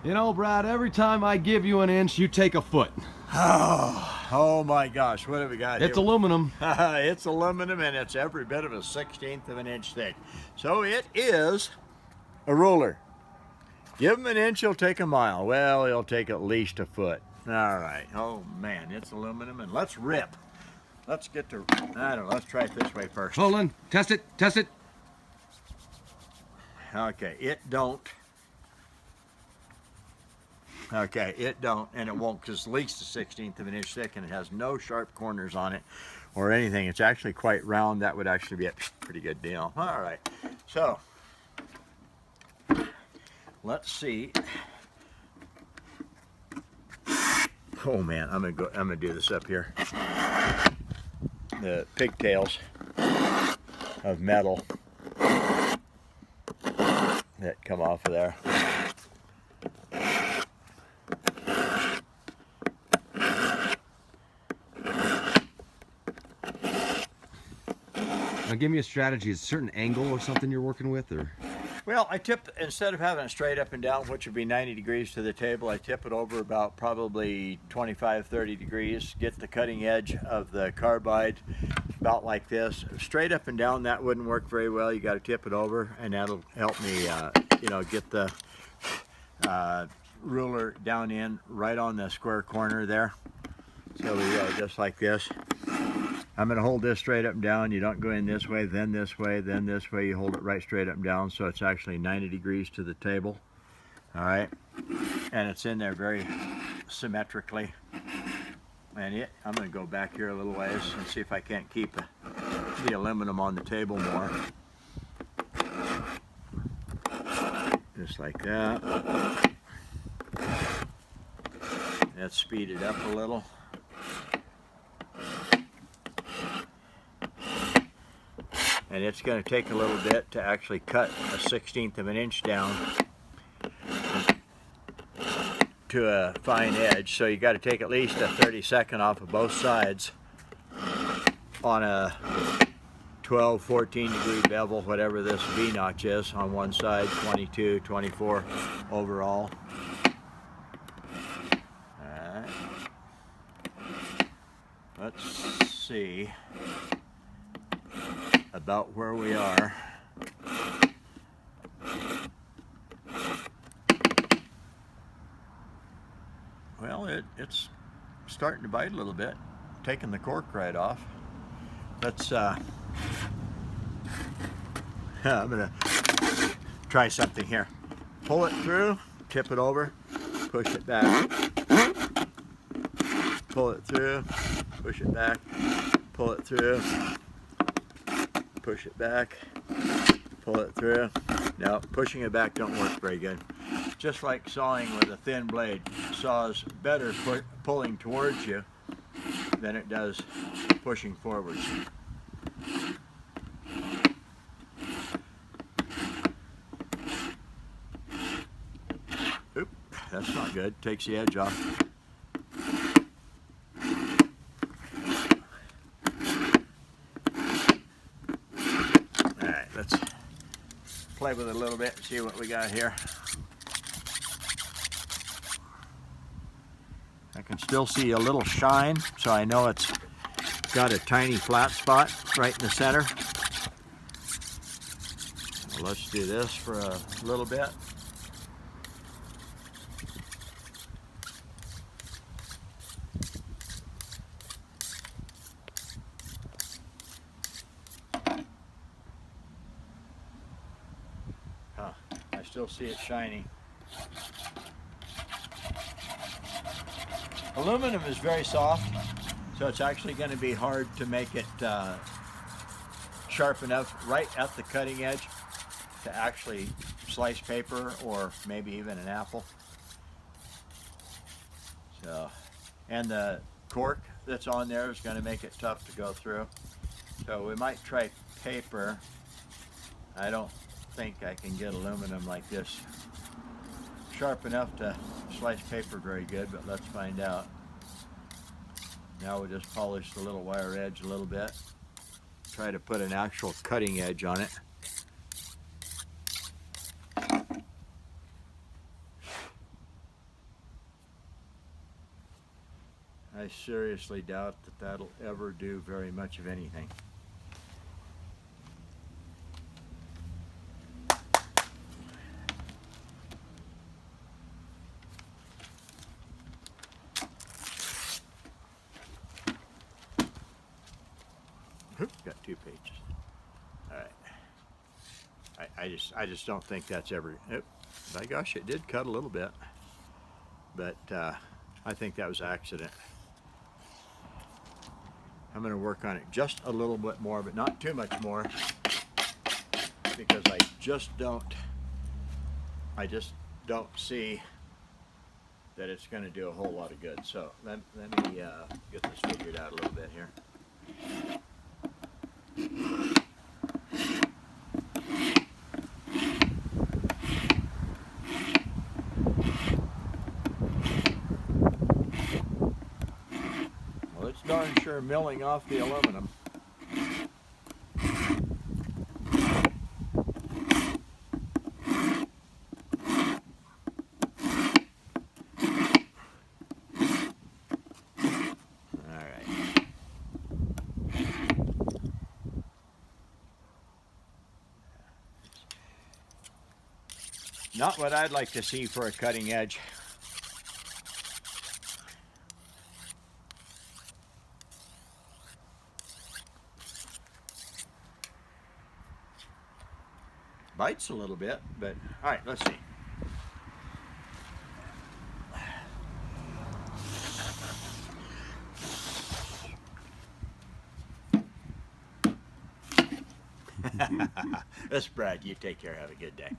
You know, Brad, every time I give you an inch, you take a foot. Oh my gosh, what have we got It's here? aluminum. It's aluminum and it's every bit of a 1/16 of an inch thick. So it is a ruler. Give him an inch, he'll take a mile. Well, he'll take at least a foot. All right. Oh man, it's aluminum and let's rip. Let's get to, I don't know, let's try it this way first. Hold on, test it, test it. Okay, it don't. Okay, it don't, and it won't, because it's at least a 1/16 of an inch thick, and it has no sharp corners on it or anything. It's actually quite round. That would actually be a pretty good deal. All right, so let's see. Oh man, I'm gonna do this up here. The pigtails of metal that come off of there. Now give me a strategy. Is it a certain angle or something you're working with, or? Well, I tip, instead of having it straight up and down, which would be 90 degrees to the table, I tip it over about probably 25, 30 degrees, get the cutting edge of the carbide about like this. Straight up and down, that wouldn't work very well. You got to tip it over, and that'll help me, get the ruler down in right on the square corner there. So we go just like this. I'm going to hold this straight up and down. You don't go in this way, then this way, then this way. You hold it right straight up and down, so it's actually 90 degrees to the table. All right, and it's in there very symmetrically. And I'm going to go back here a little ways and see if I can't keep the aluminum on the table more. Just like that. Let's speed it up a little. And it's going to take a little bit to actually cut a 1/16 of an inch down to a fine edge. So you got to take at least a 32nd off of both sides on a 12, 14 degree bevel, whatever this V-notch is on one side, 22, 24 overall. All right. Let's see about where we are. Well, it's starting to bite a little bit, taking the cork right off. Let's I'm gonna try something here. Pull it through, tip it over, push it back. Pull it through, push it back, pull it through, push it back, pull it through. No, pushing it back don't work very good. Just like sawing with a thin blade, saws better pulling towards you than it does pushing forwards. Oop, that's not good. Takes the edge off. Play with it a little bit and see what we got here. I can still see a little shine, so I know it's got a tiny flat spot right in the center. Well, let's do this for a little bit. I still see it shining. Aluminum is very soft, so it's actually going to be hard to make it sharp enough right at the cutting edge to actually slice paper or maybe even an apple. So, and the cork that's on there is going to make it tough to go through. So we might try paper. I don't think I can get aluminum like this sharp enough to slice paper very good, but let's find out. Now we'll just polish the little wire edge a little bit. Try to put an actual cutting edge on it. I seriously doubt that that'll ever do very much of anything. Got 2 pages. All right. I just don't think that's ever. By gosh, it did cut a little bit, but I think that was accident. I'm going to work on it just a little bit more, but not too much more, because I just don't see that it's going to do a whole lot of good. So let me get this figured out a little bit here. Well, it's darn sure milling off the aluminum. Not what I'd like to see for a cutting edge. Bites a little bit, but all right, let's see. That's Brad. You take care. Have a good day.